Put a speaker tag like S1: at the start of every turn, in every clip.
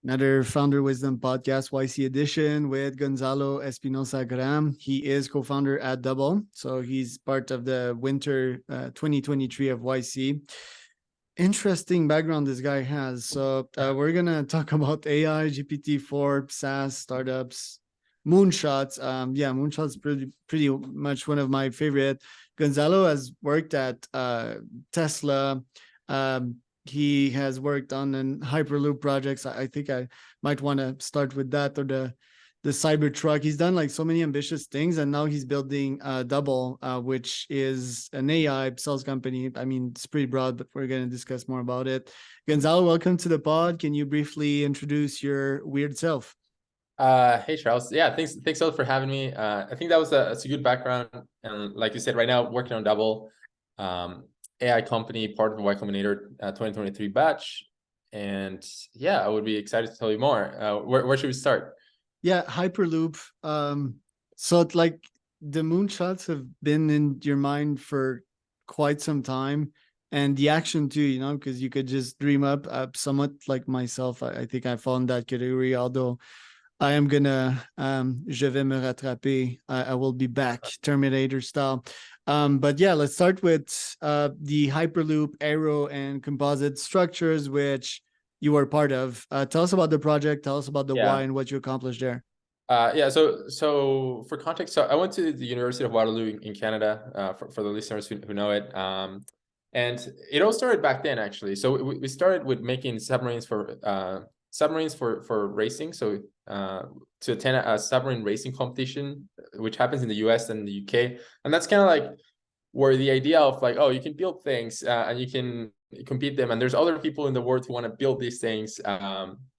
S1: Another Founder Wisdom Podcast, YC edition with Gonzalo Espinosa. He is co-founder at Double, so he's part of the winter 2023 of YC. Interesting background this guy has. So we're gonna talk about AI, GPT, Forbes, SaaS, startups, moonshots. Moonshots pretty much one of my favorite. Gonzalo has worked at Tesla. He has worked on an Hyperloop projects. I think I might want to start with that, or the Cybertruck. He's done like so many ambitious things, and now he's building Double, which is an AI sales company. I mean, it's pretty broad, but we're going to discuss more about it. Gonzalo, welcome to the pod. Can you briefly introduce your weird self?
S2: Hey Charles, yeah, thanks a lot for having me. I think that's a good background, and like you said, right now working on Double, AI company, part of the Y Combinator 2023 batch, and yeah, I would be excited to tell you more. Where should we start?
S1: Yeah, Hyperloop. So like the moonshots have been in your mind for quite some time, and the action too, because you could just dream up. Somewhat like myself, I think I found that category, although I am gonna je vais me rattraper. I will be back, Terminator style. But yeah, let's start with the Hyperloop aero and composite structures, which you were part of. Tell us about the project. Tell us about the why and what you accomplished there.
S2: So for context, so I went to the University of Waterloo in Canada, for the listeners who know it. And it all started back then, actually. So we started with making submarines for racing. So to attend a submarine racing competition, which happens in the US and the UK. And that's kind of like where the idea of like, oh, you can build things and you can compete them. And there's other people in the world who want to build these things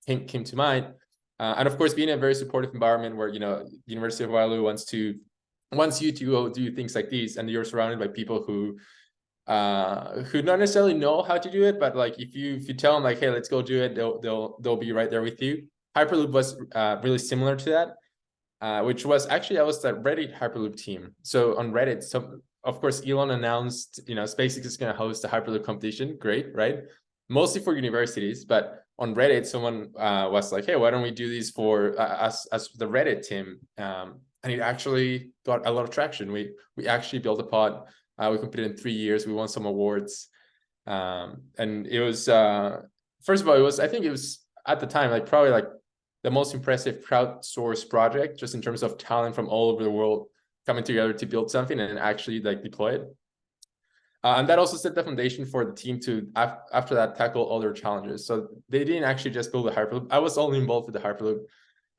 S2: came to mind. And of course, being in a very supportive environment where, the University of Waterloo wants you to go do things like these, and you're surrounded by people who not necessarily know how to do it, but like if you tell them like, hey, let's go do it, they'll be right there with you. Hyperloop was really similar to that, which was actually, I was the Reddit Hyperloop team. So on Reddit, so of course Elon announced, SpaceX is going to host a Hyperloop competition. Great, right? Mostly for universities, but on Reddit, someone was like, hey, why don't we do these for us as the Reddit team? And it actually got a lot of traction. We actually built a pod. We competed in 3 years. We won some awards. And it was, first of all, I think it was at the time, like probably like the most impressive crowdsourced project, just in terms of talent from all over the world coming together to build something and actually like deploy it. And that also set the foundation for the team to, after that, tackle other challenges. So they didn't actually just build a Hyperloop. I was only involved with the Hyperloop,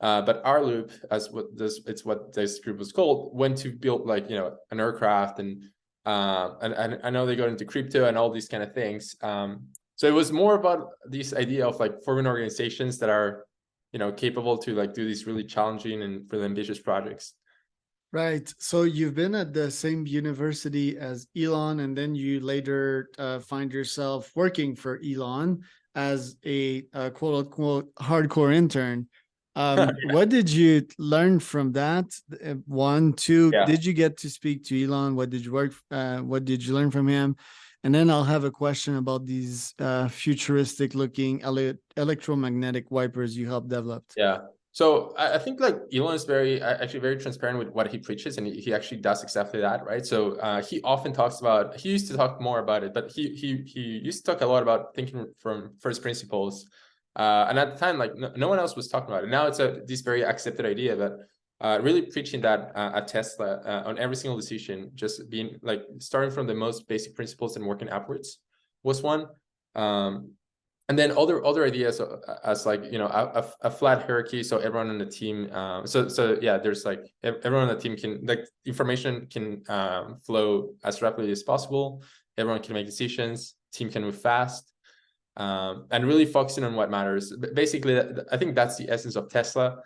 S2: but our loop, it's what this group was called, went to build like, an aircraft, and I know they got into crypto and all these kind of things. So it was more about this idea of like forming organizations that are, capable to like do these really challenging and really ambitious projects.
S1: Right. So you've been at the same university as Elon, and then you later find yourself working for Elon as a quote unquote hardcore intern. What did you learn from that? One, two, did you get to speak to Elon? What did you learn from him? And then I'll have a question about these futuristic looking electromagnetic wipers you helped develop.
S2: Yeah. So I think like Elon is actually very transparent with what he preaches, and he actually does exactly that, right? So he often talks about, he used to talk more about it, but he used to talk a lot about thinking from first principles. And at the time, like no one else was talking about it. Now it's this very accepted idea, but really preaching that at Tesla on every single decision, just being like starting from the most basic principles and working upwards was one. And then other ideas as like, a flat hierarchy, so everyone on the team, so yeah, there's like everyone on the team can, like, information can flow as rapidly as possible. Everyone can make decisions, team can move fast, and really focusing on what matters. Basically, I think that's the essence of Tesla.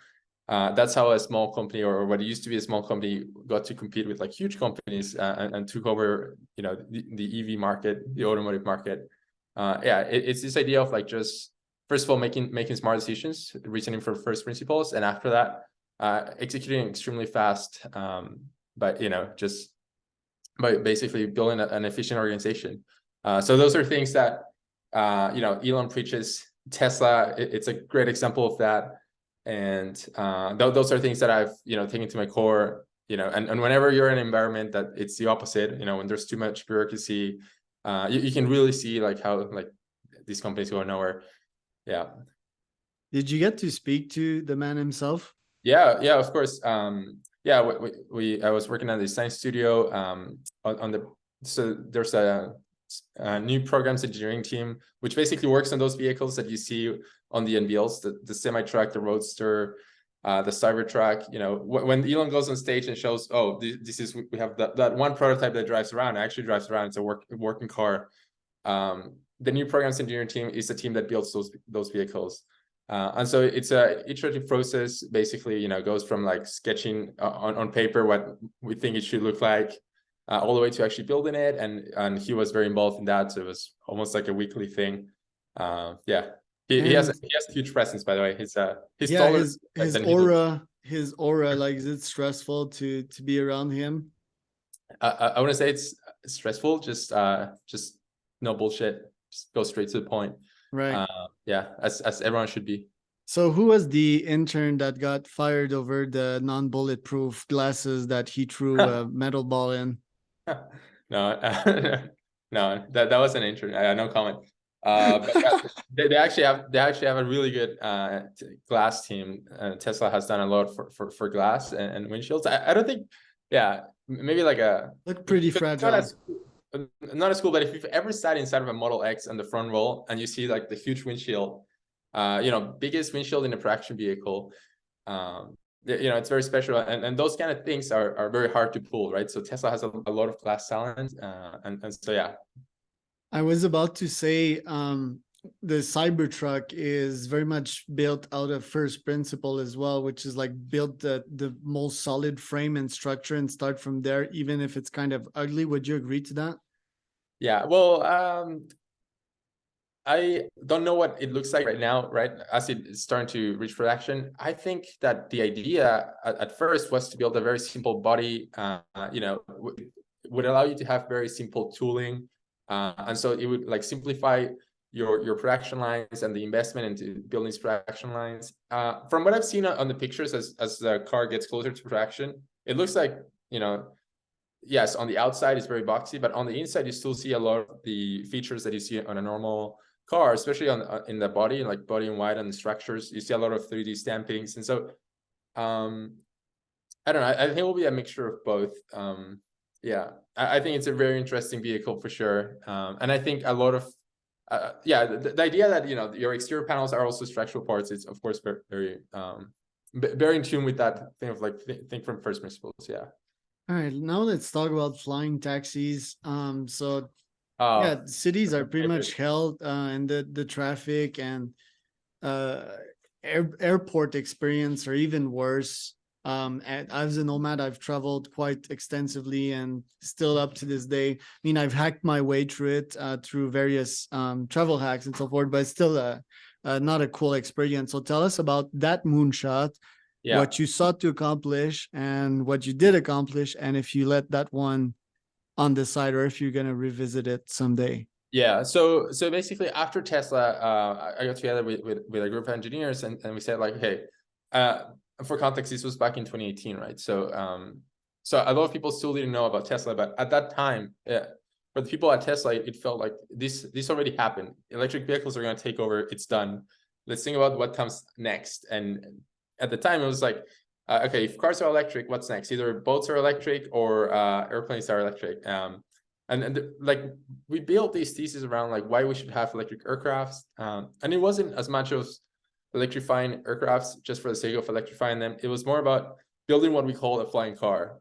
S2: That's how a small company, or what used to be a small company, got to compete with like huge companies and took over, the EV market, the automotive market. It's this idea of like, just first of all making smart decisions, reasoning for first principles, and after that executing extremely fast, but just by basically building an efficient organization. So those are things that Elon preaches Tesla, it's a great example of that. And those are things that I've, taken to my core, and whenever you're in an environment that it's the opposite, when there's too much bureaucracy, you can really see like how like these companies go nowhere. Yeah.
S1: Did you get to speak to the man himself?
S2: Yeah, of course. Yeah, I was working at the design studio on the, so there's a new programs engineering team, which basically works on those vehicles that you see on the NVLs, the semi-truck, the roadster, the Cybertruck. When Elon goes on stage and shows, oh, this is, we have that one prototype that drives around, actually drives around, it's a working car. The new programs engineering team is the team that builds those vehicles. And so it's a iterative process, basically, goes from like sketching on paper what we think it should look like, all the way to actually building it. And he was very involved in that. So it was almost like a weekly thing. Yeah. He has a huge presence, by the way. He's
S1: yeah,
S2: taller
S1: his aura, like, is it stressful to be around him?
S2: I want to say it's stressful, just no bullshit, just go straight to the point.
S1: Right.
S2: Yeah, as everyone should be.
S1: So who was the intern that got fired over the non-bulletproof glasses that he threw a metal ball in?
S2: No, no, that was an intern. No comment. But yeah, they actually have a really good glass team. Tesla has done a lot for glass and windshields. I don't think, yeah, maybe like
S1: look pretty fragile.
S2: Not as cool, but if you've ever sat inside of a Model X on the front row and you see like the huge windshield, biggest windshield in a production vehicle, it's very special, and those kind of things are very hard to pull, right? So Tesla has a lot of glass talent, and so yeah.
S1: I was about to say, the Cybertruck is very much built out of first principle as well, which is like build the most solid frame and structure and start from there, even if it's kind of ugly. Would you agree to that?
S2: Yeah, well, I don't know what it looks like right now, right? As it's starting to reach production. I think that the idea at first was to build a very simple body, would allow you to have very simple tooling. And so it would like simplify your production lines and the investment into building these production lines. From what I've seen on the pictures as the car gets closer to production, it looks like, yes, on the outside it's very boxy, but on the inside you still see a lot of the features that you see on a normal car, especially in the body, like body in white and the structures. You see a lot of 3D stampings. And so I don't know, I think it will be a mixture of both. Yeah, I think it's a very interesting vehicle for sure. And I think a lot of the idea that your exterior panels are also structural parts is of course very very in tune with that thing of like think from first principles. Yeah.
S1: All right, now let's talk about flying taxis. Yeah, cities are pretty much held, and the traffic and airport experience are even worse. As a nomad, I've traveled quite extensively and still up to this day. I mean, I've hacked my way through it through various travel hacks and so forth, but it's still not a cool experience. So tell us about that moonshot, what you sought to accomplish and what you did accomplish, and if you let that one on the side or if you're going to revisit it someday.
S2: Yeah, so basically after Tesla, I got together with a group of engineers and we said like, okay, for context, this was back in 2018, right? So a lot of people still didn't know about Tesla, but at that time, for the people at Tesla, it felt like this already happened. Electric vehicles are going to take over. It's done. Let's think about what comes next. And at the time, it was like, okay, if cars are electric, what's next? Either boats are electric or airplanes are electric. And like we built these theses around like why we should have electric aircrafts. And it wasn't as much of electrifying aircrafts just for the sake of electrifying them. It was more about building what we call a flying car.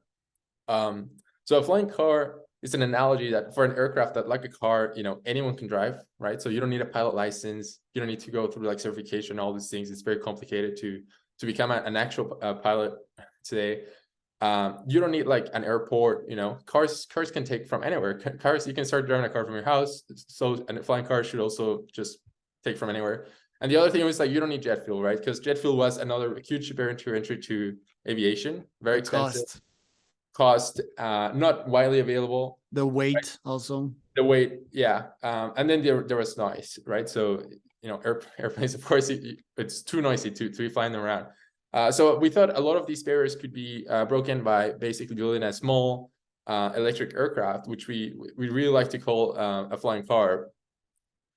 S2: So a flying car is an analogy that for an aircraft that, like a car, anyone can drive, right? So you don't need a pilot license. You don't need to go through like certification, all these things. It's very complicated to become an actual pilot today. You don't need like an airport, cars can take from anywhere. Cars, you can start driving a car from your house. So a flying car should also just take from anywhere. And the other thing was like, you don't need jet fuel, right? Because jet fuel was another huge barrier to entry to aviation. Very expensive. Cost, not widely available.
S1: The weight,
S2: right?
S1: Also.
S2: The weight, yeah. And then there was noise, right? So airplanes, of course, it's too noisy to be flying them around. So we thought a lot of these barriers could be broken by basically building a small electric aircraft, which we really like to call a flying car.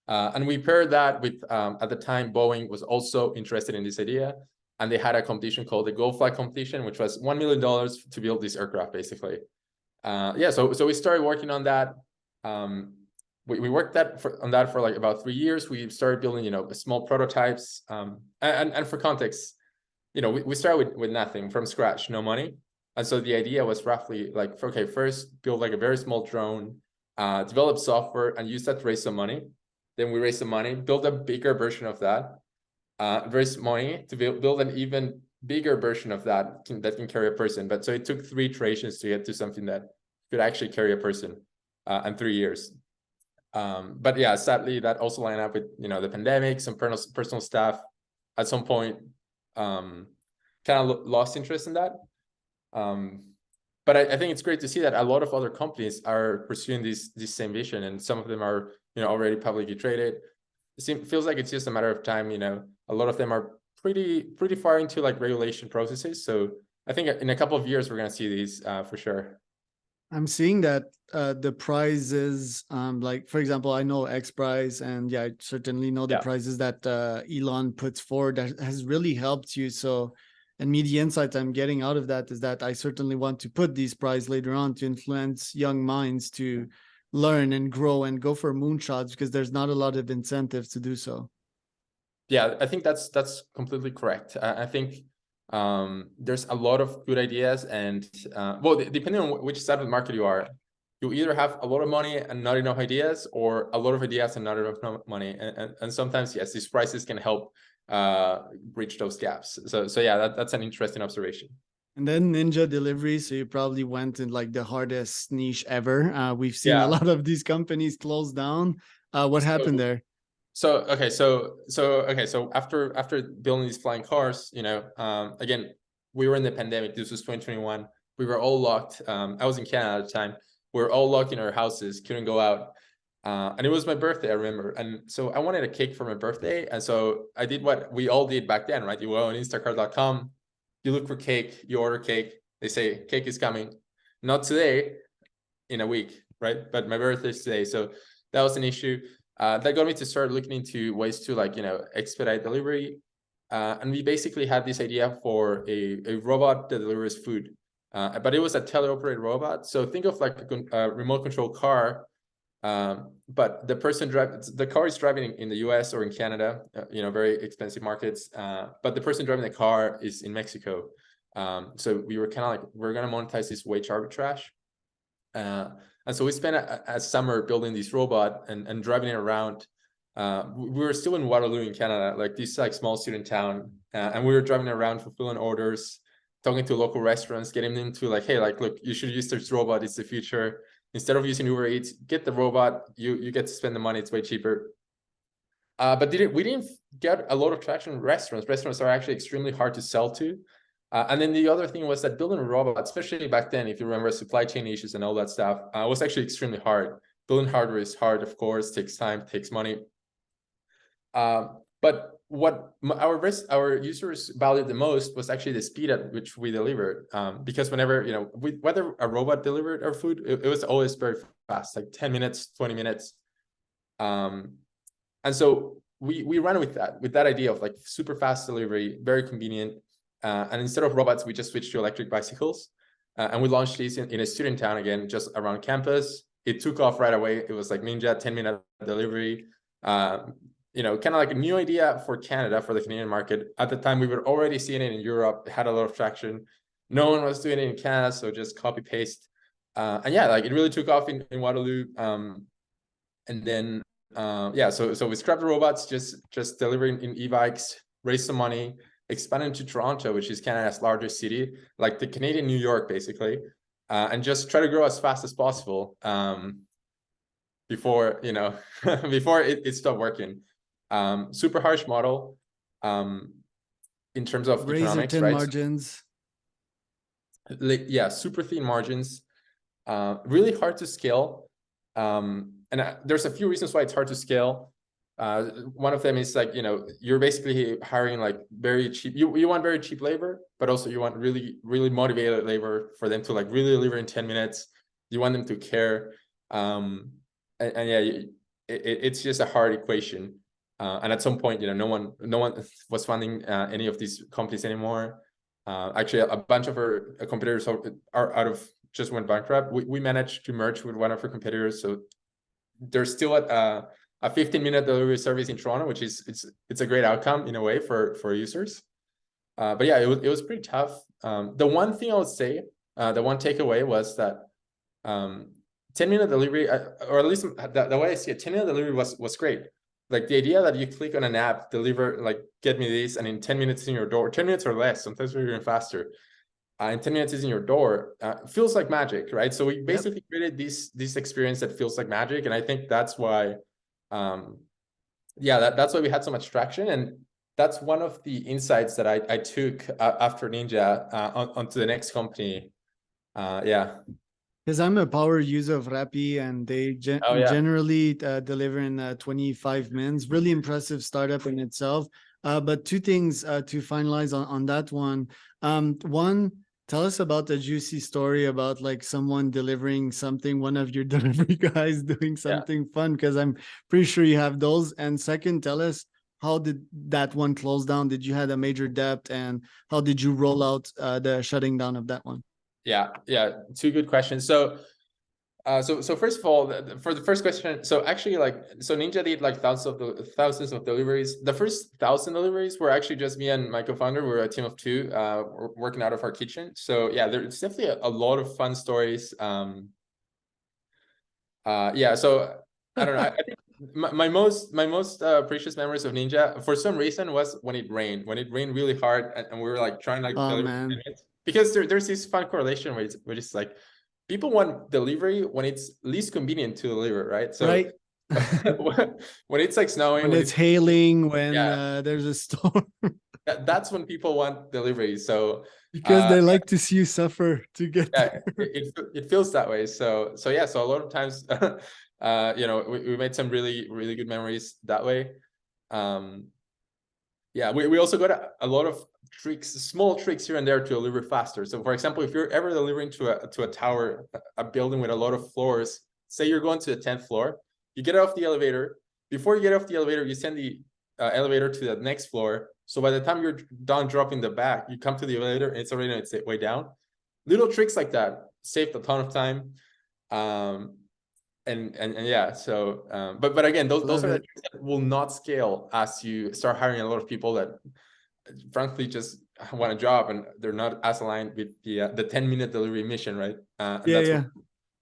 S2: And we paired that with, at the time, Boeing was also interested in this idea. And they had a competition called the Go Fly competition, which was $1 million to build this aircraft, basically. So we started working on that. We worked on that for like about 3 years. We started building, small prototypes. And for context, we started with nothing, from scratch, no money. And so the idea was roughly like, okay, first build like a very small drone, develop software and use that to raise some money. Then we raised some money, build a bigger version of that, raise money to build an even bigger version of that can carry a person. But so it took 3 iterations to get to something that could actually carry a person, in 3 years. But yeah, sadly, that also lined up with the pandemic, some personal stuff. At some point, kind of lost interest in that. But I think it's great to see that a lot of other companies are pursuing this same vision, and some of them are already publicly traded. It feels like it's just a matter of time. A lot of them are pretty far into like regulation processes. So I think in a couple of years we're going to see these for sure.
S1: I'm seeing that the prizes, like for example, I know X Prize, and yeah, I certainly know the prizes that Elon puts forward that has really helped you. So, and me, the insight I'm getting out of that is that I certainly want to put these prizes later on to influence young minds to learn and grow and go for moonshots, because there's not a lot of incentives to do so.
S2: Yeah, I think that's completely correct. I think there's a lot of good ideas, and well, depending on which side of the market you are, you either have a lot of money and not enough ideas, or a lot of ideas and not enough money. And sometimes, yes, these prices can help bridge those gaps. So yeah, that's an interesting observation.
S1: And then Ninja Delivery, so you probably went in like the hardest niche ever. We've seen a lot of these companies close down. What happened there?
S2: So after building these flying cars, again, we were in the pandemic. This was 2021. We were all locked. I was in Canada at the time. We were all locked in our houses, couldn't go out. And it was my birthday, I remember. And so I wanted a cake for my birthday. And so I did what we all did back then, right? You go on Instacart.com, you look for cake, you order cake. They say, cake is coming. Not today, in a week, right? But my birthday is today. So that was an issue. That got me to start looking into ways to expedite delivery. And we basically had this idea for a robot that delivers food. But it was a teleoperated robot. So think of like a remote control car, but the car is driving in the US or in Canada, very expensive markets. But the person driving the car is in Mexico. So we were kind of like, we're going to monetize this wage arbitrage. And so we spent a summer building this robot and driving it around. We were still in Waterloo in Canada, like this small student town. And we were driving around, fulfilling orders, talking to local restaurants, getting them to like, hey, look, you should use this robot. It's the future. Instead of using Uber Eats, get the robot. You get to spend the money. It's way cheaper. But we didn't get a lot of traction in restaurants. Restaurants are actually extremely hard to sell to. And then the other thing was that building a robot, especially back then, if you remember supply chain issues and all that stuff, was actually extremely hard. Building hardware is hard, of course, takes time, takes money. But what our users valued the most was actually the speed at which we delivered. Because whenever, whether a robot delivered our food, it was always very fast, like 10 minutes, 20 minutes. And so we ran with that idea of like super fast delivery, very convenient. And instead of robots, we just switched to electric bicycles. And we launched these in a student town, again, just around campus. It took off right away. It was like Ninja, 10-minute delivery. Kind of like a new idea for Canada, for the Canadian market. At the time, we were already seeing it in Europe. It had a lot of traction. No one was doing it in Canada, so just copy paste. And yeah, like it really took off in Waterloo. And then, so we scrapped the robots, just delivering in e-bikes, raised some money, expanded to Toronto, which is Canada's largest city, like the Canadian New York, basically, and just try to grow as fast as possible before before it stopped working. Super harsh model in terms of economics, right?
S1: Margins.
S2: Yeah, super thin margins, really hard to scale. And there's a few reasons why it's hard to scale. One of them is like, you're basically hiring like very cheap, you want very cheap labor, but also you want really, really motivated labor for them to like really deliver in 10 minutes. You want them to care. And yeah, it's just a hard equation. And at some point, no one was funding any of these companies anymore. Actually, a bunch of our competitors are out of, just went bankrupt. We managed to merge with one of our competitors, so there's still a 15-minute delivery service in Toronto, which is it's a great outcome in a way for users. But yeah, it was pretty tough. The one thing I would say, the one takeaway was that 10-minute delivery, or at least the way I see it, 10-minute delivery was great. Like the idea that you click on an app, deliver, like get me this, and in 10 minutes in your door, 10 minutes or less, sometimes we're even faster. In 10 minutes is in your door, feels like magic, right? So we basically created this experience that feels like magic. And I think that's why, that's why we had so much traction. And that's one of the insights that I took after Ninja onto the next company.
S1: Because I'm a power user of Rappi, and they generally deliver in 25 minutes. Really impressive startup in itself. But two things to finalize on that one. One, tell us about the juicy story about like someone delivering something, one of your delivery guys doing something fun, because I'm pretty sure you have those. And second, tell us, how did that one close down? Did you had a major debt, and how did you roll out the shutting down of that one?
S2: Yeah, two good questions. So first of all, for the first question, so actually so Ninja did like thousands of deliveries. The first 1,000 deliveries were actually just me and my co-founder. We were a team of two, working out of our kitchen. So yeah, there's definitely a lot of fun stories. So I don't know. I think my most precious memories of Ninja, for some reason, was when it rained really hard, and we were like trying like because there's this fun correlation where it's like, people want delivery when it's least convenient to deliver, right? So when it's like snowing,
S1: when it's hailing, when there's a storm,
S2: that's when people want delivery. So
S1: because they like to see you suffer to get there.
S2: It feels that way. So a lot of times, we made some really, really good memories that way. We also got a lot of small tricks here and there to deliver faster. So for example, if you're ever delivering to a tower, a building with a lot of floors, say you're going to the 10th floor, you get off the elevator. Before you get off the elevator, you send the elevator to the next floor. So by the time you're done dropping the bag, you come to the elevator and it's already on its way down. Little tricks like that saved a ton of time. But again, those are the tricks that will not scale as you start hiring a lot of people that frankly just want a job, and they're not as aligned with the 10-minute delivery mission, right?
S1: I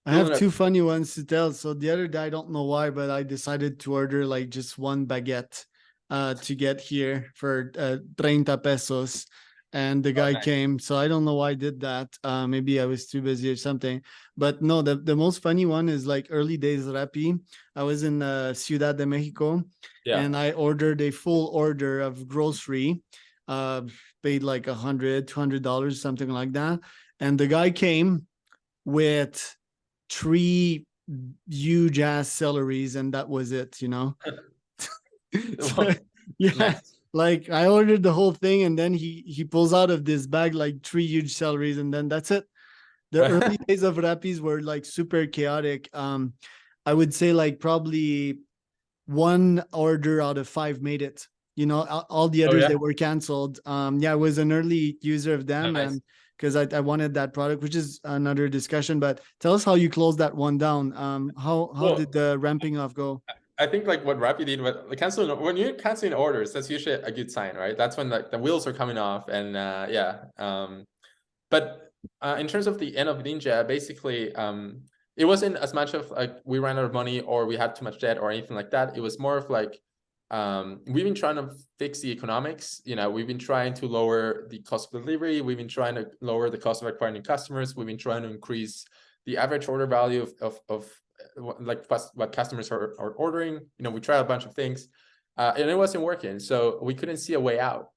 S1: have two funny ones to tell. So the other day, I don't know why, but I decided to order like just one baguette to get here for 30 pesos. And the guy came. So I don't know why I did that. Maybe I was too busy or something. But no, the most funny one is like early days Rappi. I was in Ciudad de Mexico, and I ordered a full order of grocery. Paid like $100-200, something like that. And the guy came with 3 huge ass celeries, and that was it, So, like I ordered the whole thing, and then he pulls out of this bag like 3 huge celeries, and then that's it. The early days of Rappis were like super chaotic. I would say like probably 1 order out of 5 made it. All the others, they were canceled. I was an early user of them, and because I wanted that product, which is another discussion. But tell us how you closed that one down. How did the ramping up go?
S2: I think like what Rappi did, when you're canceling orders, that's usually a good sign, right? That's when the wheels are coming off, and but in terms of the end of Ninja, basically, it wasn't as much of like we ran out of money or we had too much debt or anything like that. It was more of like, we've been trying to fix the economics. We've been trying to lower the cost of delivery. We've been trying to lower the cost of acquiring customers. We've been trying to increase the average order value of like what customers are ordering. We tried a bunch of things, and it wasn't working. So we couldn't see a way out.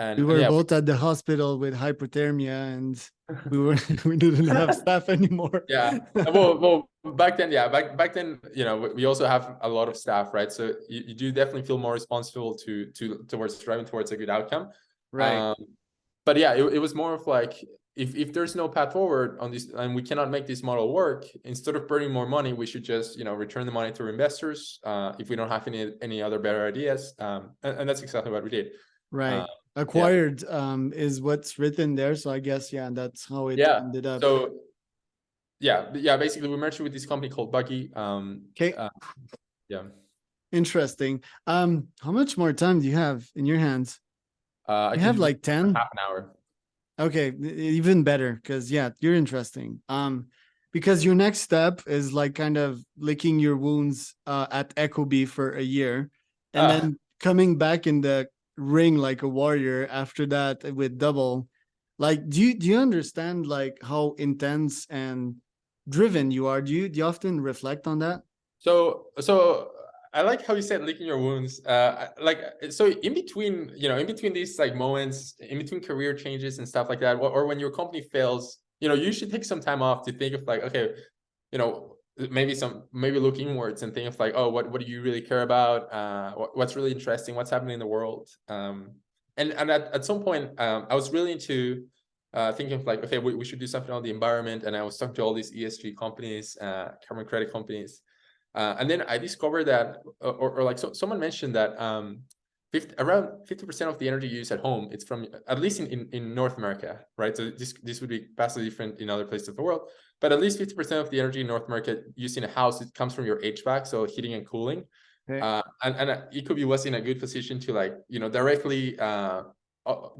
S1: We
S2: and
S1: were
S2: yeah,
S1: both at the hospital with hypothermia, and we were we didn't have staff anymore.
S2: yeah. Well, back then, yeah, back then, you know, we also have a lot of staff, right? So you do definitely feel more responsible towards driving towards a good outcome.
S1: Right.
S2: But yeah, it was more of like, if there's no path forward on this and we cannot make this model work, instead of burning more money, we should just, you know, return the money to our investors if we don't have any other better ideas. And that's exactly what we did.
S1: Right.
S2: Yeah.
S1: Acquired is what's written there. So I guess, yeah, that's how it
S2: Yeah.
S1: ended up.
S2: So yeah, basically we merged with this company called Buggy.
S1: Okay.
S2: Yeah.
S1: Interesting. How much more time do you have in your hands?
S2: I
S1: You
S2: can
S1: have
S2: do this
S1: like
S2: in
S1: 10?
S2: half an hour.
S1: Okay, even better, because yeah, you're interesting. Because your next step is like kind of licking your wounds at Ecobee for a year, and
S2: Uh,
S1: then coming back in the ring like a warrior after that with double. Like, do you understand like how intense and driven you are? Do you often reflect on that?
S2: so I like how you said licking your wounds. Like, so in between, you know, in between these like moments, in between career changes and stuff like that, or when your company fails, you know, you should take some time off to think of like, okay, you know, maybe look inwards and think of like, oh, what do you really care about? What's really interesting? What's happening in the world? And at some point, I was really into thinking of like, okay, we should do something on the environment. And I was talking to all these ESG companies, carbon credit companies. And then I discovered that, or like, so someone mentioned that around 50% of the energy used at home, it's from, at least in North America, right? So this would be vastly different in other places of the world, but at least 50% of the energy in North America used in a house, it comes from your HVAC, so heating and cooling.
S1: Okay.
S2: And Ecobee was in a good position to, like, you know, directly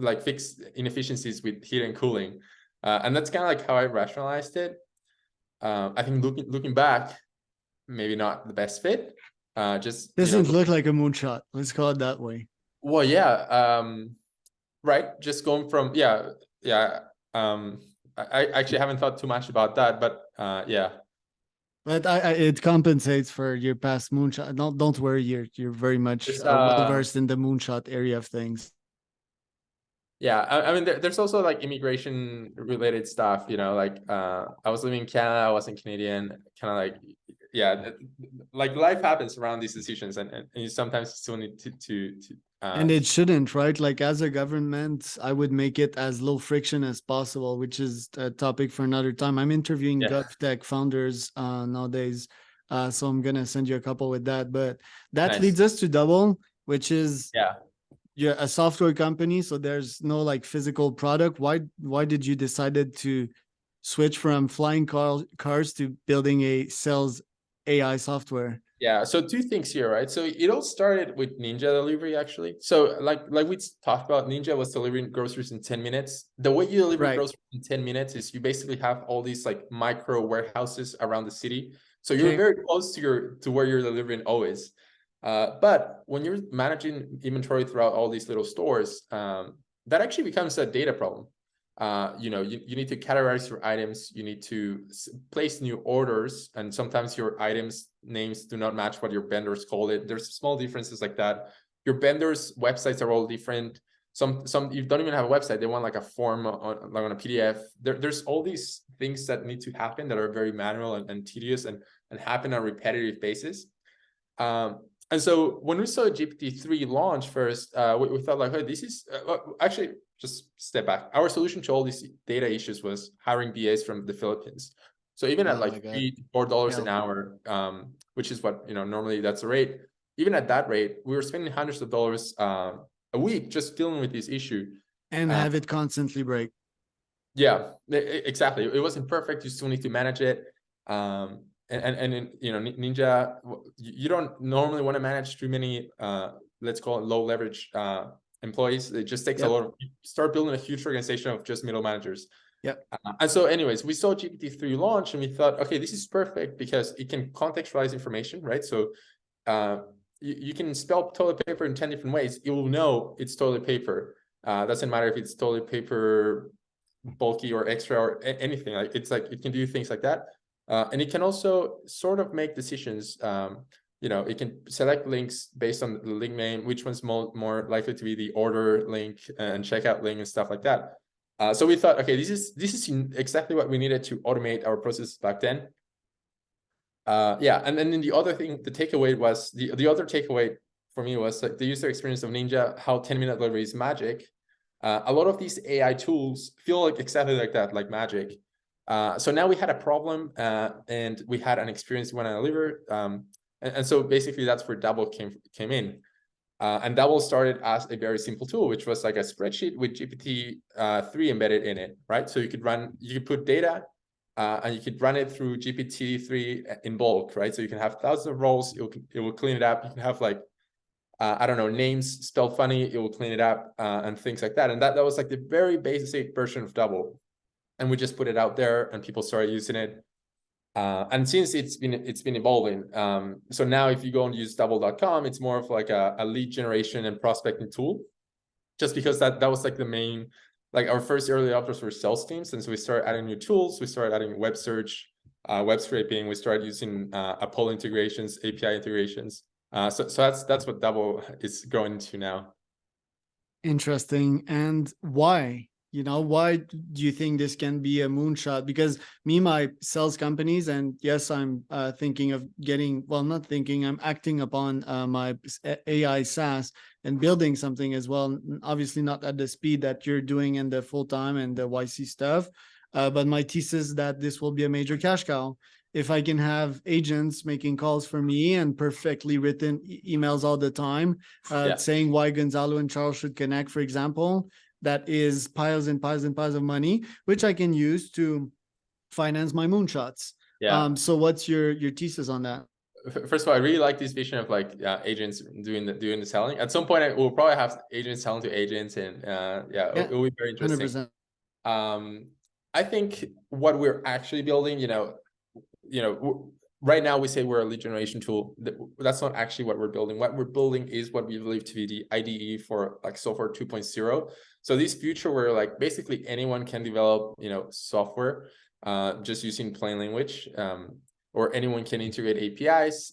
S2: like fix inefficiencies with heating and cooling. And that's kind of like how I rationalized it. I think looking back, maybe not the best fit. Just, you know,
S1: Doesn't look like a moonshot. Let's call it that way.
S2: well, yeah, right. Just going from, yeah. I actually haven't thought too much about that, but yeah.
S1: But it compensates for your past moonshot. Don't worry, you're very much
S2: It's
S1: well versed in the moonshot area of things.
S2: yeah, I mean, there's also like immigration related stuff, you know, like I was living in Canada, I wasn't Canadian, kind of like, yeah, like life happens around these decisions, and you sometimes still need to
S1: And it shouldn't, right? Like as a government, I would make it as low friction as possible, which is a topic for another time. I'm interviewing
S2: yeah,
S1: GovTech founders nowadays, so I'm gonna send you a couple with that. But that
S2: nice,
S1: leads us to Double, which is
S2: yeah.
S1: you're a software company, so there's no like physical product. Why did you decided to switch from flying cars to building a sales AI software?
S2: Yeah, so two things here, right? So it all started with Ninja delivery, actually. So like we talked about, Ninja was delivering groceries in 10 minutes. The way you deliver
S1: Right.
S2: groceries in 10 minutes is you basically have all these like micro warehouses around the city. So you're
S1: Okay.
S2: very close to where you're delivering always. But when you're managing inventory throughout all these little stores, that actually becomes a data problem. You know, you need to categorize your items, you need to place new orders, and sometimes your items names do not match what your vendors call it. There's small differences like that. Your vendors' websites are all different. Some you don't even have a website, they want like a form on a PDF. There's all these things that need to happen that are very manual and tedious and happen on a repetitive basis. And so when we saw GPT-3 launch first, we thought like, hey, this is actually, just step back. Our solution to all these data issues was hiring BAs from the Philippines. So even at
S1: Oh my
S2: like
S1: God.
S2: $3 to $4 an
S1: Yeah.
S2: hour, which is what, you know, normally that's the rate. Even at that rate, we were spending hundreds of dollars a week just dealing with this issue.
S1: And have it constantly break.
S2: Yeah, exactly. It wasn't perfect. You still need to manage it. And you know, Ninja, you don't normally want to manage too many, let's call it low leverage employees. It just takes a
S1: Yep.
S2: lot of, start building a huge organization of just middle managers.
S1: Yep.
S2: And so anyways, we saw GPT-3 launch and we thought, okay, this is perfect because it can contextualize information, right? So you can spell toilet paper in 10 different ways. It will know it's toilet paper. Doesn't matter if it's toilet paper bulky or extra or anything. Like, it's like it can do things like that. And it can also sort of make decisions it can select links based on the link name, which one's more likely to be the order link and checkout link and stuff like that. So we thought, okay, this is exactly what we needed to automate our processes back then. And then the other thing, the takeaway was the other takeaway for me was like the user experience of Ninja, how 10-minute delivery is magic. A lot of these AI tools feel like exactly like that, like magic. So now we had a problem and we had an experience we want to deliver. And so basically that's where Double came in. And Double started as a very simple tool, which was like a spreadsheet with GPT-3 embedded in it, right? So you could put data and you could run it through GPT-3 in bulk, right? So you can have thousands of rows, it will clean it up. You can have like, I don't know, names spelled funny, it will clean it up and things like that. And that was like the very basic version of Double. And we just put it out there and people started using it. And since it's been evolving, so now if you go and use double.com, it's more of like a lead generation and prospecting tool, just because that was like the main, like our first early adopters were sales teams. And so we started adding new tools. We started adding web search, web scraping. We started using poll integrations, API integrations. So that's what Double is growing into now.
S1: Interesting. And why? Why do you think this can be a moonshot? Because my sales companies, and yes, I'm thinking of not thinking, I'm acting upon my AI SaaS and building something as well. Obviously not at the speed that you're doing in the full-time and the YC stuff. But my thesis that this will be a major cash cow. If I can have agents making calls for me and perfectly written emails all the time, saying why Gonzalo and Charles should connect, for example, that is piles and piles and piles of money, which I can use to finance my moonshots. So what's your thesis on that?
S2: First of all, I really like this vision of like agents doing the selling. At some point, we'll probably have agents selling to agents, and it will be very interesting. 100%. I think what we're actually building, right now we say we're a lead generation tool. That's not actually what we're building. What we're building is what we believe to be the IDE for like software 2.0. So this future where like basically anyone can develop, software just using plain language, or anyone can integrate APIs,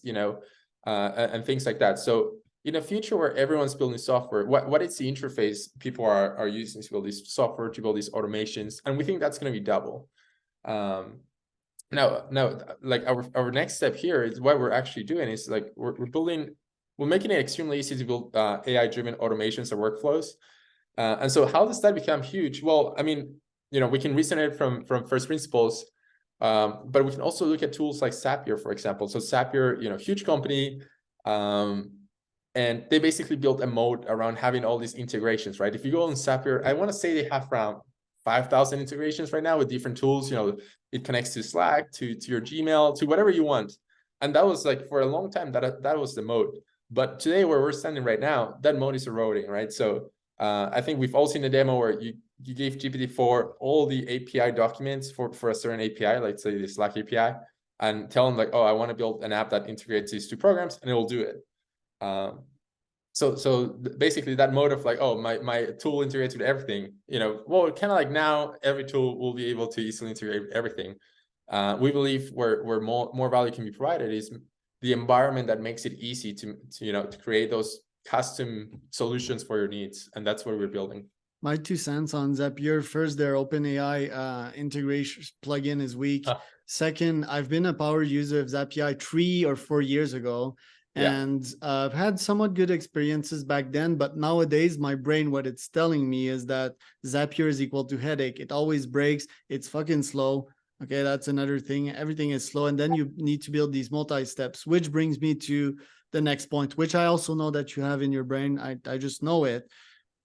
S2: and things like that. So in a future where everyone's building software, what is the interface people are using to build this software, to build these automations? And we think that's going to be Double. Now, like our next step here is what we're actually doing is like we're making it extremely easy to build AI-driven automations or workflows. And so how does that become huge? Well, I mean, we can reason it from first principles, but we can also look at tools like Zapier, for example. So Zapier, huge company, and they basically built a moat around having all these integrations, right? If you go on Zapier, I want to say they have around 5,000 integrations right now with different tools. It connects to Slack, to your Gmail, to whatever you want. And that was like, for a long time, that was the moat. But today, where we're standing right now, that moat is eroding, right? So I think we've all seen a demo where you gave GPT-4 all the API documents for a certain API, like say the Slack API, and tell them like, oh, I want to build an app that integrates these two programs, and it will do it. So basically that mode of like, oh, my tool integrates with everything, well, kind of like now every tool will be able to easily integrate everything. We believe where more value can be provided is the environment that makes it easy to create those custom solutions for your needs. And that's what we're building.
S1: My 2 cents on Zapier. First, their OpenAI integration plugin is weak. Second, I've been a power user of Zapier 3 or 4 years ago. And I've had somewhat good experiences back then, but nowadays my brain, what it's telling me is that Zapier is equal to headache. It always breaks. It's fucking slow. Okay, that's another thing. Everything is slow. And then you need to build these multi-steps, which brings me to the next point, which I also know that you have in your brain. I just know it.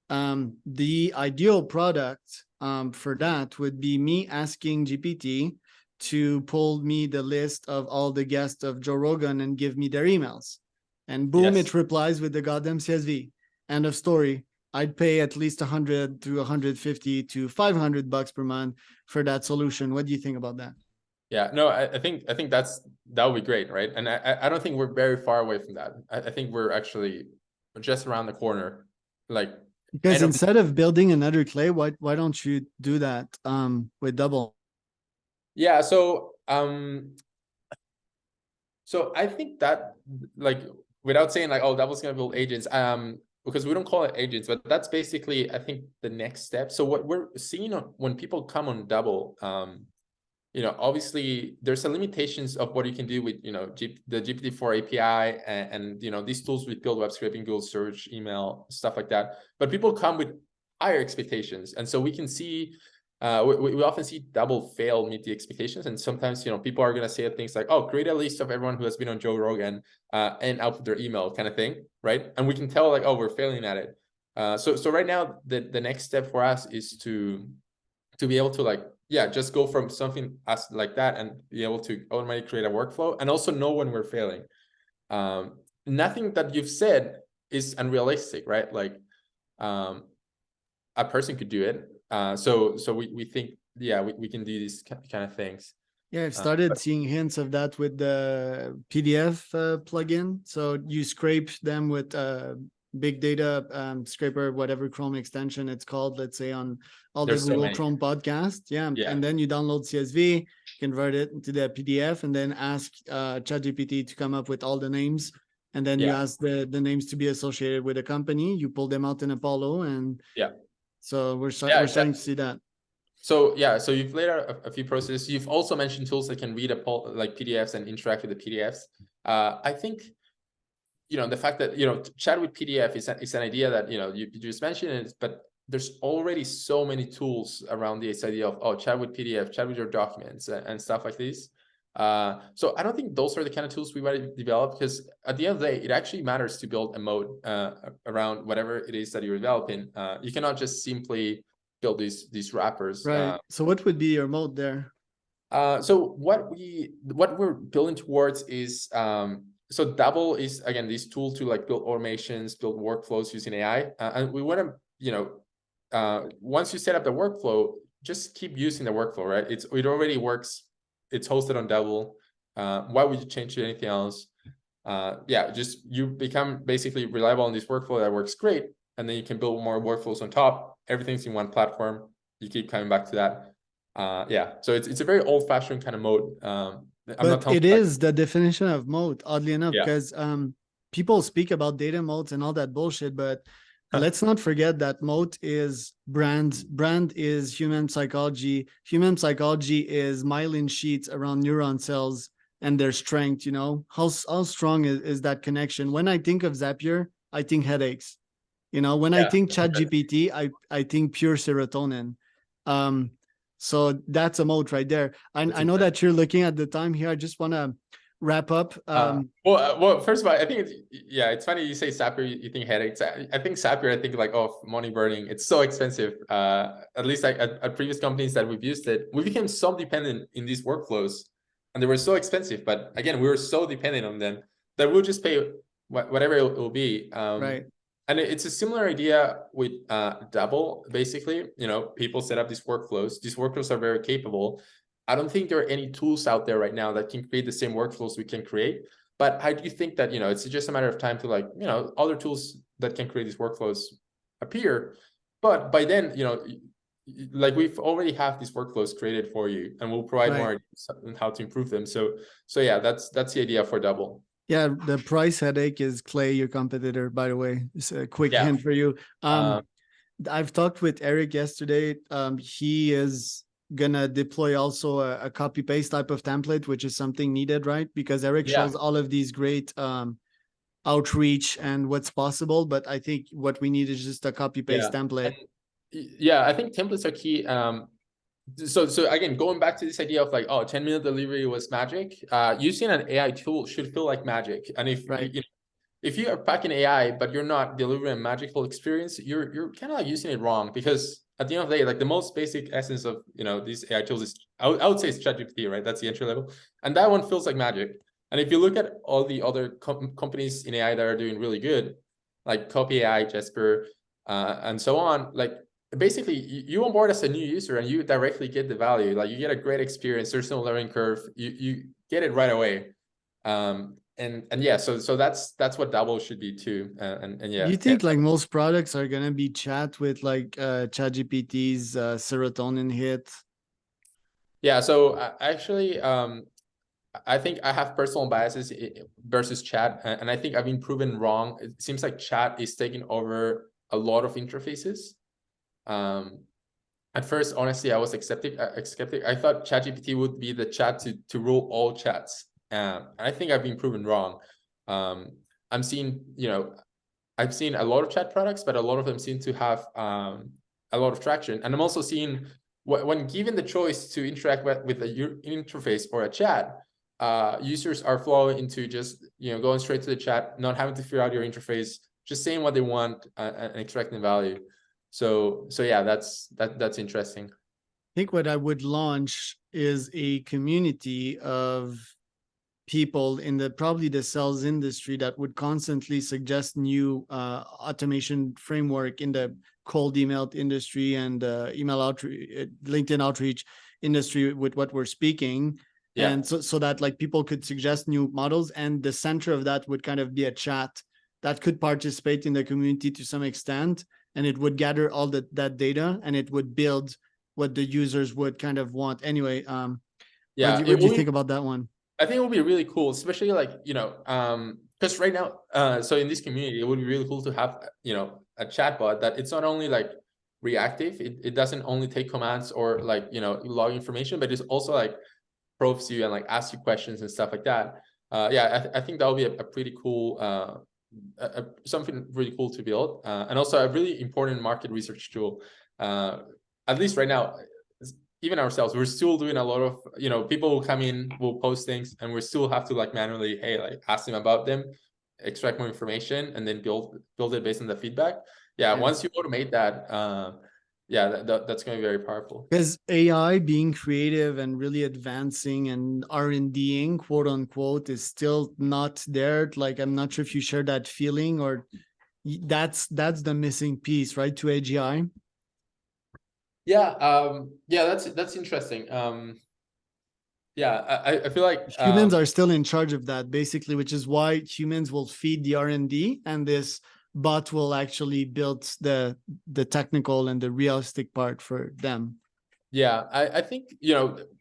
S1: The ideal product for that would be me asking GPT to pull me the list of all the guests of Joe Rogan and give me their emails. And boom, it replies with the goddamn CSV. End of story. I'd pay at least 100 to 150 to $500 per month for that solution. What do you think about that?
S2: Yeah, no, I think that would be great, right? And I don't think we're very far away from that. I think we're actually just around the corner. Like,
S1: because instead of building another Clay, why don't you do that with Double?
S2: Yeah, so So I think that, like, without saying like, oh, Double's gonna build agents, because we don't call it agents, but that's basically, I think, the next step. So what we're seeing when people come on Double, obviously there's a limitations of what you can do with, the GPT-4 API and these tools with build web scraping, Google search, email, stuff like that. But people come with higher expectations. And so we can see, we often see Double fail meet the expectations. And sometimes, people are going to say things like, oh, create a list of everyone who has been on Joe Rogan and output their email kind of thing, right? And we can tell like, oh, we're failing at it. So right now, the next step for us is to be able to like, just go from something as like that and be able to automatically create a workflow and also know when we're failing. Nothing that you've said is unrealistic, right? Like a person could do it. So we think, we can do these kind of things.
S1: Yeah, I've started seeing hints of that with the PDF plugin. So you scrape them with big data scraper, whatever Chrome extension it's called, let's say on all the Google Chrome podcast. Yeah. And then you download CSV, convert it into the PDF, and then ask ChatGPT to come up with all the names. And then you ask the names to be associated with a company. You pull them out in Apollo, and so we're starting to see that.
S2: So so you've laid out a few processes. You've also mentioned tools that can read like PDFs and interact with the PDFs. I think the fact that chat with PDF is an idea that you just mentioned it, but there's already so many tools around this idea of chat with PDF, chat with your documents, and stuff like this. So I don't think those are the kind of tools we want to develop, because at the end of the day, it actually matters to build a mode around whatever it is that you're developing. You cannot just simply build these wrappers.
S1: Right. So what would be your mode there?
S2: So what we're building towards is so Double is, again, this tool to like build automations, build workflows using AI, and we want to once you set up the workflow, just keep using the workflow, right? It already works. It's hosted on Double. Why would you change to anything else? Just you become basically reliable on this workflow that works great, and then you can build more workflows on top. Everything's in one platform. You keep coming back to that. So it's a very old-fashioned kind of mode.
S1: But it is the definition of mode, oddly enough, because people speak about data modes and all that bullshit, but let's not forget that mode is brand. Brand is human psychology. Human psychology is myelin sheets around neuron cells and their strength. How strong is that connection? When I think of Zapier, I think headaches. When I think ChatGPT, I think pure serotonin. So that's a mode right there. I know that you're looking at the time here. I just want to wrap up.
S2: Well, first of all, I think it's funny you say Zapier, you think headaches. I think Zapier, I think like, money burning. It's so expensive. At least at previous companies that we've used it, we became so dependent in these workflows, and they were so expensive. But again, we were so dependent on them that we'll just pay whatever it will be.
S1: Right.
S2: And it's a similar idea with Double. Basically, people set up these workflows. These workflows are very capable. I don't think there are any tools out there right now that can create the same workflows we can create. But I do think that, it's just a matter of time to other tools that can create these workflows appear. But by then, like we've already have these workflows created for you, and we'll provide more ideas on how to improve them. So that's the idea for Double.
S1: Yeah, the price headache is Clay, your competitor, by the way. It's a quick hint for you. I've talked with Eric yesterday. He is gonna deploy also a copy paste type of template, which is something needed, right? Because Eric shows all of these great outreach and what's possible, but I think what we need is just a copy paste template.
S2: I think templates are key. So again, going back to this idea of like, 10-minute delivery was magic. Using an AI tool should feel like magic. And if you are packing AI, but you're not delivering a magical experience, you're kind of like using it wrong. Because at the end of the day, like the most basic essence of these AI tools is, I would say, it's ChatGPT, right? That's the entry level, and that one feels like magic. And if you look at all the other companies in AI that are doing really good, like Copy AI, Jasper, and so on, like basically you onboard as a new user and you directly get the value. Like you get a great experience. There's no learning curve. You get it right away. So that's what Double should be too. Do
S1: you think like most products are gonna be chat with like ChatGPT's serotonin hit?
S2: So actually I think I have personal biases versus chat, and I think I've been proven wrong. It seems like chat is taking over a lot of interfaces. At first, honestly, I was skeptic. I thought ChatGPT would be the chat to rule all chats. I think I've been proven wrong. I'm seeing, I've seen a lot of chat products, but a lot of them seem to have a lot of traction. And I'm also seeing when given the choice to interact with a interface or a chat, users are flowing into just going straight to the chat, not having to figure out your interface, just saying what they want and extracting value. So yeah, that's interesting.
S1: I think what I would launch is a community of people in probably the sales industry that would constantly suggest new automation framework in the cold email industry and email outreach, LinkedIn outreach industry with what we're speaking. Yeah. And so that like people could suggest new models, and the center of that would kind of be a chat that could participate in the community to some extent, and it would gather all that data, and it would build what the users would kind of want. Anyway, what do you think about that one?
S2: I think it would be really cool, especially like, because right now, so in this community, it would be really cool to have, a chatbot that it's not only like reactive, it doesn't only take commands or like, log information, but it's also like probes you and like asks you questions and stuff like that. Yeah, I think that would be a pretty cool, something really cool to build. And also a really important market research tool. At least right now, even ourselves, we're still doing a lot of, people will come in, will post things, and we still have to like manually, ask them about them, extract more information, and then build it based on the feedback. Yeah. Once you automate that, that's going to be very powerful.
S1: Because AI being creative and really advancing and R&Ding, quote unquote, is still not there. Like, I'm not sure if you share that feeling, or that's the missing piece, right, to AGI.
S2: Yeah, that's interesting. Yeah, I feel like
S1: humans are still in charge of that, basically, which is why humans will feed the R&D, and this bot will actually build the technical and the realistic part for them.
S2: Yeah, I think,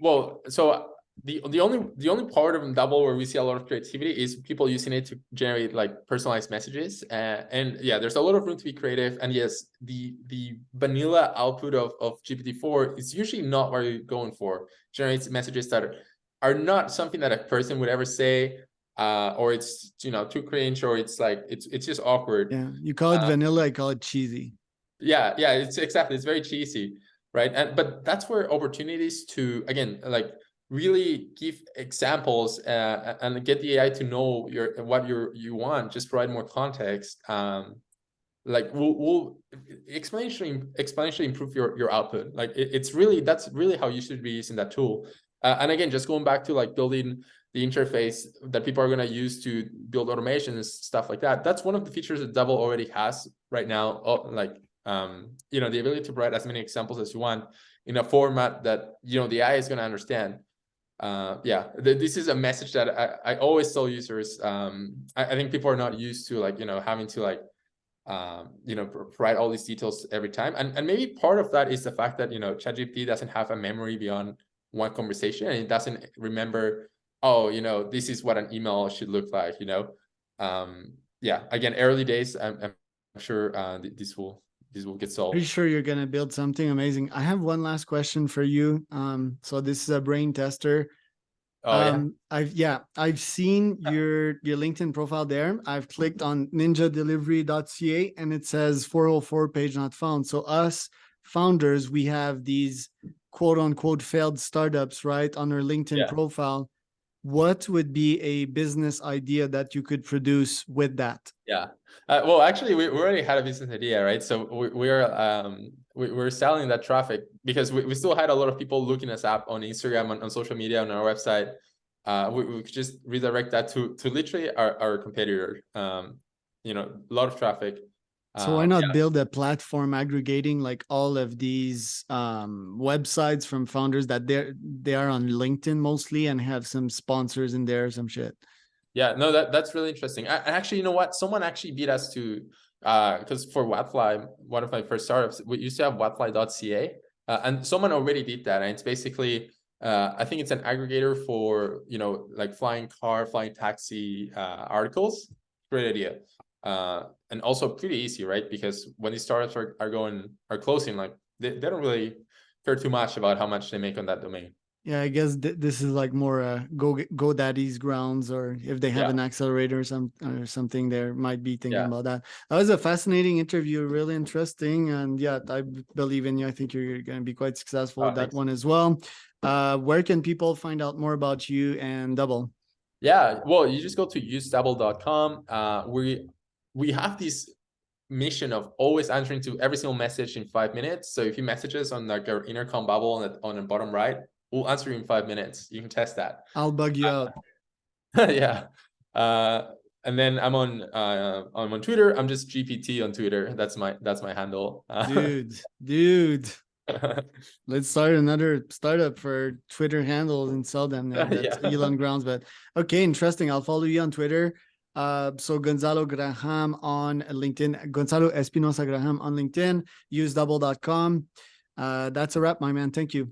S2: well, so the only part of Double where we see a lot of creativity is people using it to generate like personalized messages, and yeah, there's a lot of room to be creative. And yes, the vanilla output of GPT-4 is usually not what you're going for. Generates messages that are not something that a person would ever say, or it's too cringe, or it's like it's just awkward.
S1: Yeah, you call it vanilla, I call it cheesy.
S2: Yeah, it's very cheesy, right? But that's where opportunities to, again, like really give examples and get the AI to know what you want, just provide more context. Like will exponentially improve your output. Like that's really how you should be using that tool. And again, just going back to like building the interface that people are going to use to build automation and stuff like that. That's one of the features that Double already has right now. Like, the ability to provide as many examples as you want in a format that, the AI is going to understand. Yeah, this is a message that I always tell users. I think people are not used to like, having to like, provide all these details every time. And maybe part of that is the fact that, ChatGPT doesn't have a memory beyond one conversation, and it doesn't remember, this is what an email should look like, yeah, again, early days. I'm sure this will get solved.
S1: Pretty sure you're gonna build something amazing. I have one last question for you. So this is a brain tester. I've seen your LinkedIn profile there. I've clicked on ninjadelivery.ca and it says 404 page not found. So us founders, we have these quote unquote failed startups, right, on our LinkedIn profile. What would be a business idea that you could produce with that?
S2: Yeah. Well, actually, we already had a business idea, right? So we're selling that traffic because we still had a lot of people looking us up on Instagram, on social media, on our website. We could just redirect that to literally our competitor. A lot of traffic.
S1: So why not build a platform aggregating like all of these websites from founders that they are on LinkedIn mostly, and have some sponsors in there, some shit.
S2: Yeah, no, that's really interesting. Actually, you know what? Someone actually beat us to, because for Whatfly, one of my first startups, we used to have whatfly.ca, and someone already did that. And it's basically I think it's an aggregator for, you know, like flying car, flying taxi articles. Great idea. And also pretty easy, right? Because when these startups are closing, like they don't really care too much about how much they make on that domain.
S1: Yeah, I guess this is like more GoDaddy's grounds, or if they have
S2: Yeah.
S1: an accelerator or something, they might be thinking
S2: Yeah.
S1: about that. That was a fascinating interview, really interesting, and yeah, I believe in you. I think you're going to be quite successful with that
S2: Thanks.
S1: one as well. Where can people find out more about you and Double?
S2: Yeah, well, you just go to usedouble.com. We have this mission of always answering to every single message in 5 minutes. So if you message us on like our intercom bubble on the bottom right, we'll answer you in 5 minutes. You can test that.
S1: I'll bug you out.
S2: Yeah. And then I'm on Twitter. I'm just GPT on Twitter. That's my handle.
S1: Dude. Let's start another startup for Twitter handles and sell them. That's
S2: Yeah.
S1: Elon grounds, but okay, interesting. I'll follow you on Twitter. So Gonzalo Graham on LinkedIn, Gonzalo Espinosa Graham on LinkedIn, usedouble.com. That's a wrap, my man. Thank you.